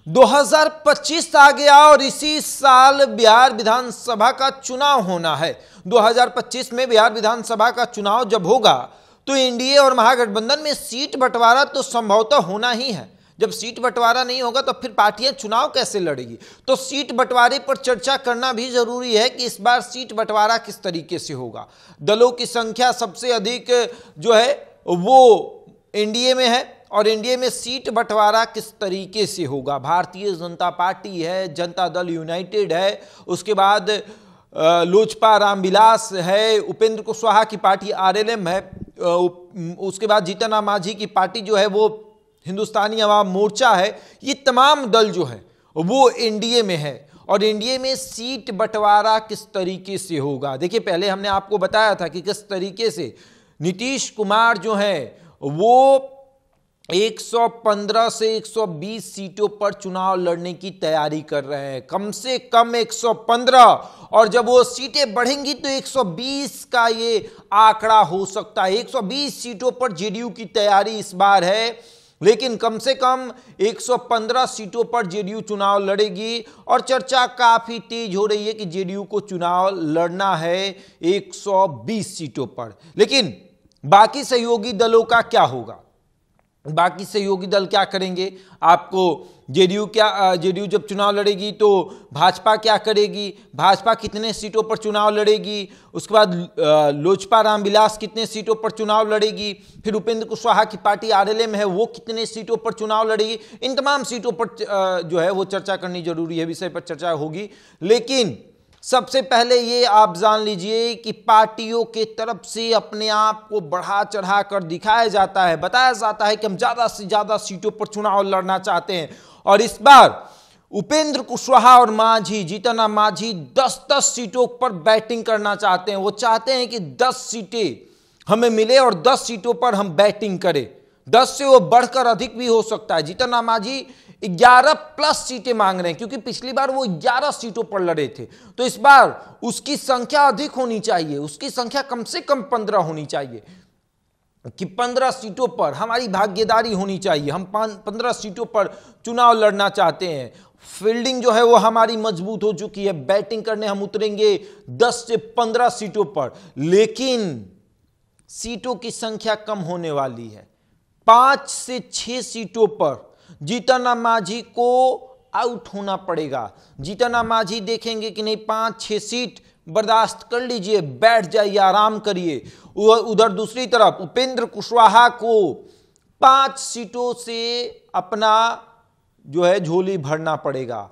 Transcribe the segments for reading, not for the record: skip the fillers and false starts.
2025 आ गया और इसी साल बिहार विधानसभा का चुनाव होना है। 2025 में बिहार विधानसभा का चुनाव जब होगा तो एनडीए और महागठबंधन में सीट बंटवारा तो संभवतः होना ही है। जब सीट बंटवारा नहीं होगा तो फिर पार्टियां चुनाव कैसे लड़ेगी? तो सीट बंटवारे पर चर्चा करना भी जरूरी है कि इस बार सीट बंटवारा किस तरीके से होगा। दलों की संख्या सबसे अधिक जो है वो एनडीए में है और एनडीए में सीट बंटवारा किस तरीके से होगा? भारतीय जनता पार्टी है, जनता दल यूनाइटेड है, उसके बाद लोजपा रामविलास है, उपेंद्र कुशवाहा की पार्टी आरएलएम है, उसके बाद जीतन राम मांझी की पार्टी जो है वो हिंदुस्तानी अवाम मोर्चा है। ये तमाम दल जो है वो एनडीए में है और एनडीए में सीट बंटवारा किस तरीके से होगा? देखिए, पहले हमने आपको बताया था कि किस तरीके से नीतीश कुमार जो है वो 115 से 120 सीटों पर चुनाव लड़ने की तैयारी कर रहे हैं, कम से कम 115, और जब वो सीटें बढ़ेंगी तो 120 का ये आंकड़ा हो सकता है। 120 सीटों पर जेडीयू की तैयारी इस बार है, लेकिन कम से कम 115 सीटों पर जेडीयू चुनाव लड़ेगी और चर्चा काफी तेज हो रही है कि जेडीयू को चुनाव लड़ना है 120 सीटों पर। लेकिन बाकी सहयोगी दलों का क्या होगा? बाकी सहयोगी दल क्या करेंगे? आपको जेडीयू जब चुनाव लड़ेगी तो भाजपा क्या करेगी? भाजपा कितने सीटों पर चुनाव लड़ेगी? उसके बाद लोजपा रामविलास कितने सीटों पर चुनाव लड़ेगी? फिर उपेंद्र कुशवाहा की पार्टी आरएलएम है, वो कितने सीटों पर चुनाव लड़ेगी? इन तमाम सीटों पर जो है वो चर्चा करनी जरूरी है, विषय पर चर्चा होगी। लेकिन सबसे पहले ये आप जान लीजिए कि पार्टियों के तरफ से अपने आप को बढ़ा चढ़ा कर दिखाया जाता है, बताया जाता है कि हम ज्यादा से ज्यादा सीटों पर चुनाव लड़ना चाहते हैं। और इस बार उपेंद्र कुशवाहा और मांझी, जीतन राम मांझी 10-10 सीटों पर बैटिंग करना चाहते हैं। वो चाहते हैं कि 10 सीटें हमें मिले और 10 सीटों पर हम बैटिंग करें। 10 से वो बढ़कर अधिक भी हो सकता है। जीतन राम मांझी 11+ सीटें मांग रहे हैं, क्योंकि पिछली बार वो 11 सीटों पर लड़े थे, तो इस बार उसकी संख्या अधिक होनी चाहिए, उसकी संख्या कम से कम 15 होनी चाहिए कि 15 सीटों पर हमारी भागीदारी होनी चाहिए। हम 15 सीटों पर चुनाव लड़ना चाहते हैं। फील्डिंग जो है वो हमारी मजबूत हो चुकी है, बैटिंग करने हम उतरेंगे 10 से 15 सीटों पर। लेकिन सीटों की संख्या कम होने वाली है। 5 से 6 सीटों पर जीतन राम मांझी को आउट होना पड़ेगा। जीतन राम मांझी देखेंगे कि नहीं, 5-6 सीट बर्दाश्त कर लीजिए, बैठ जाइए, आराम करिए। उधर दूसरी तरफ उपेंद्र कुशवाहा को 5 सीटों से अपना जो है झोली भरना पड़ेगा।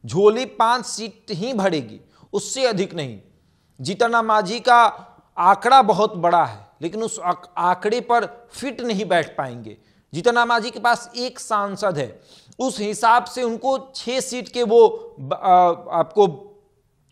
झोली 5 सीट ही भरेगी, उससे अधिक नहीं। जीतन राम मांझी का आंकड़ा बहुत बड़ा है, लेकिन उस आंकड़े पर फिट नहीं बैठ पाएंगे। जीतन राम मांझी के पास एक सांसद है, उस हिसाब से उनको 6 सीट के वो आपको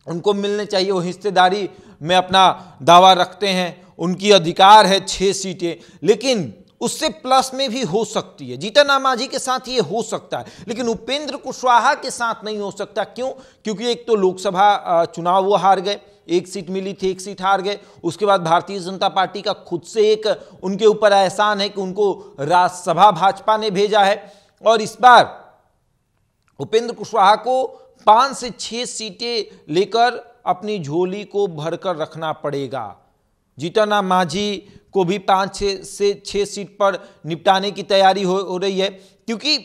उनको मिलने चाहिए। वो हिस्सेदारी में अपना दावा रखते हैं, उनकी अधिकार है 6 सीटें, लेकिन उससे प्लस में भी हो सकती है। जीतन राम मांझी के साथ ये हो सकता है, लेकिन उपेंद्र कुशवाहा के साथ नहीं हो सकता। क्यों? क्योंकि एक तो लोकसभा चुनाव वो हार गए, 1 सीट मिली थी, 1 सीट हार गए। उसके बाद भारतीय जनता पार्टी का खुद से एक उनके ऊपर एहसान है कि उनको राज्यसभा भाजपा ने भेजा है। और इस बार उपेंद्र कुशवाहा को 5 से 6 सीटें लेकर अपनी झोली को भरकर रखना पड़ेगा। जीतन राम मांझी को भी 5 से 6 सीट पर निपटाने की तैयारी हो रही है, क्योंकि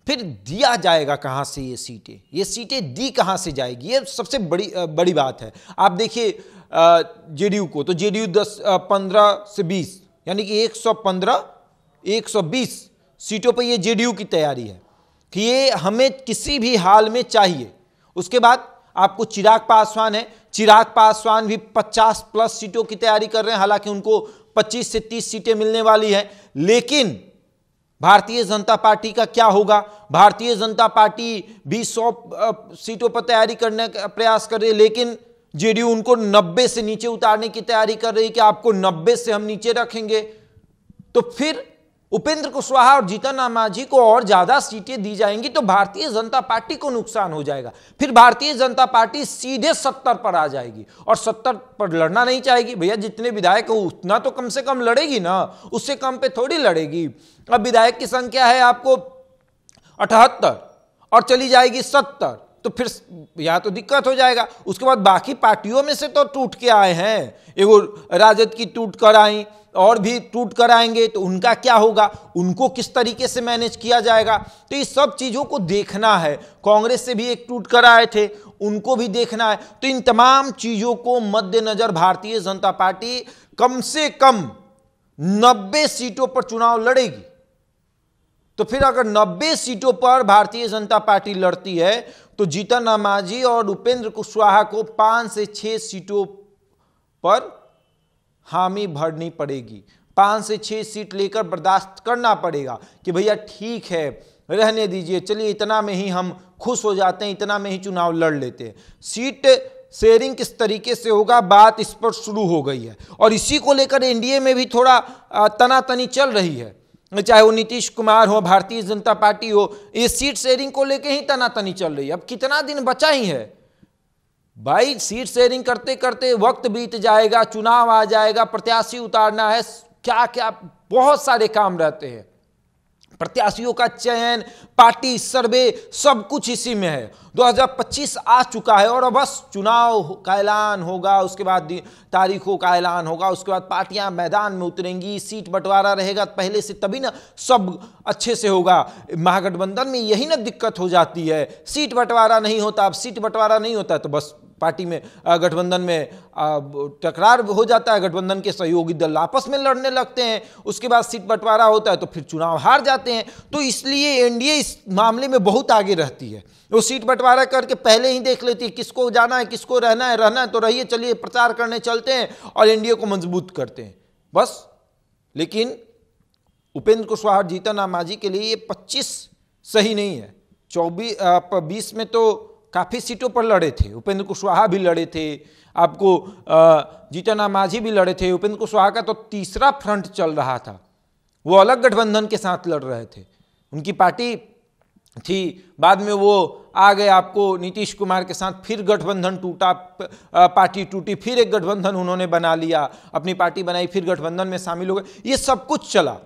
फिर दिया जाएगा कहां से ये सीटें दी कहां से जाएगी? ये सबसे बड़ी बात है। आप देखिए जेडीयू को, तो जेडीयू 15 से 20 यानी कि 115-120 सीटों पर ये जेडीयू की तैयारी है कि ये हमें किसी भी हाल में चाहिए। उसके बाद आपको चिराग पासवान है, चिराग पासवान भी 50+ सीटों की तैयारी कर रहे हैं। हालांकि उनको 25 से 30 सीटें मिलने वाली हैं, लेकिन भारतीय जनता पार्टी का क्या होगा? भारतीय जनता पार्टी भी 100 सीटों पर तैयारी करने का प्रयास कर रही है, लेकिन जेडीयू उनको 90 से नीचे उतारने की तैयारी कर रही है कि आपको 90 से हम नीचे रखेंगे। तो फिर उपेंद्र कुशवाहा और जीतन राम मांझी को और ज्यादा सीटें दी जाएंगी तो भारतीय जनता पार्टी को नुकसान हो जाएगा। फिर भारतीय जनता पार्टी सीधे 70 पर आ जाएगी और 70 पर लड़ना नहीं चाहेगी। भैया जितने विधायक हो उतना तो कम से कम लड़ेगी ना, उससे कम पे थोड़ी लड़ेगी। अब विधायक की संख्या है आपको 78 और चली जाएगी 70, तो फिर यहां तो दिक्कत हो जाएगा। उसके बाद बाकी पार्टियों में से तो टूट के आए हैं, एगो राजद की टूट कर आई और भी टूट कर आएंगे, तो उनका क्या होगा, उनको किस तरीके से मैनेज किया जाएगा। तो ये सब चीजों को देखना है। कांग्रेस से भी एक टूट कर आए थे, उनको भी देखना है। तो इन तमाम चीजों को मद्देनजर भारतीय जनता पार्टी कम से कम 90 सीटों पर चुनाव लड़ेगी। तो फिर अगर 90 सीटों पर भारतीय जनता पार्टी लड़ती है तो जीतन राम मांझी और उपेंद्र कुशवाहा को 5 से 6 सीटों पर हामी भरनी पड़ेगी। 5 से 6 सीट लेकर बर्दाश्त करना पड़ेगा कि भैया ठीक है, रहने दीजिए, चलिए इतना में ही हम खुश हो जाते हैं, इतना में ही चुनाव लड़ लेते हैं। सीट शेयरिंग किस तरीके से होगा, बात इस पर शुरू हो गई है और इसी को लेकर एनडीए में भी थोड़ा तनातनी चल रही है। चाहे वो नीतीश कुमार हो, भारतीय जनता पार्टी हो, ये सीट शेयरिंग को लेकर ही तनातनी चल रही है। अब कितना दिन बचा ही है भाई, सीट शेयरिंग करते करते वक्त बीत जाएगा, चुनाव आ जाएगा, प्रत्याशी उतारना है, क्या क्या बहुत सारे काम रहते हैं। प्रत्याशियों का चयन, पार्टी सर्वे, सब कुछ इसी में है। 2025 आ चुका है और अब बस चुनाव का ऐलान होगा, उसके बाद तारीखों का ऐलान होगा, उसके बाद पार्टियां मैदान में उतरेंगी, सीट बंटवारा रहेगा पहले से, तभी ना सब अच्छे से होगा। महागठबंधन में यही ना दिक्कत हो जाती है, सीट बंटवारा नहीं होता। अब सीट बंटवारा नहीं होता तो बस पार्टी में, गठबंधन में टकरार हो जाता है, गठबंधन के सहयोगी दल आपस में लड़ने लगते हैं, उसके बाद सीट बंटवारा होता है तो फिर चुनाव हार जाते हैं। तो इसलिए एनडीए इस मामले में बहुत आगे रहती है। वो सीट बंटवारा करके पहले ही देख लेती है किसको जाना है, किसको रहना है तो रहिए, चलिए प्रचार करने चलते हैं और एनडीए को मजबूत करते हैं बस। लेकिन उपेंद्र कुशवाहा, जीतन राम मांझी के लिए ये 25 सही नहीं है। 20 में तो काफ़ी सीटों पर लड़े थे, उपेंद्र कुशवाहा भी लड़े थे, आपको जीतन राम मांझी भी लड़े थे। उपेंद्र कुशवाहा का तो तीसरा फ्रंट चल रहा था, वो अलग गठबंधन के साथ लड़ रहे थे, उनकी पार्टी थी। बाद में वो आ गए आपको नीतीश कुमार के साथ, फिर गठबंधन टूटा, पार्टी टूटी, फिर एक गठबंधन उन्होंने बना लिया, अपनी पार्टी बनाई, फिर गठबंधन में शामिल हो गए, ये सब कुछ चला।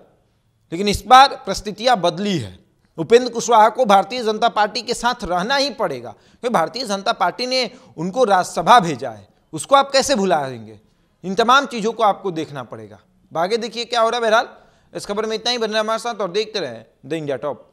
लेकिन इस बार परिस्थितियां बदली है। उपेंद्र कुशवाहा को भारतीय जनता पार्टी के साथ रहना ही पड़ेगा, क्योंकि भारतीय जनता पार्टी ने उनको राज्यसभा भेजा है, उसको आप कैसे भुला देंगे। इन तमाम चीज़ों को आपको देखना पड़ेगा। आगे देखिए क्या हो रहा है। बहरहाल इस खबर में इतना ही, बने हमारे साथ और देखते रहें द इंडिया टॉप।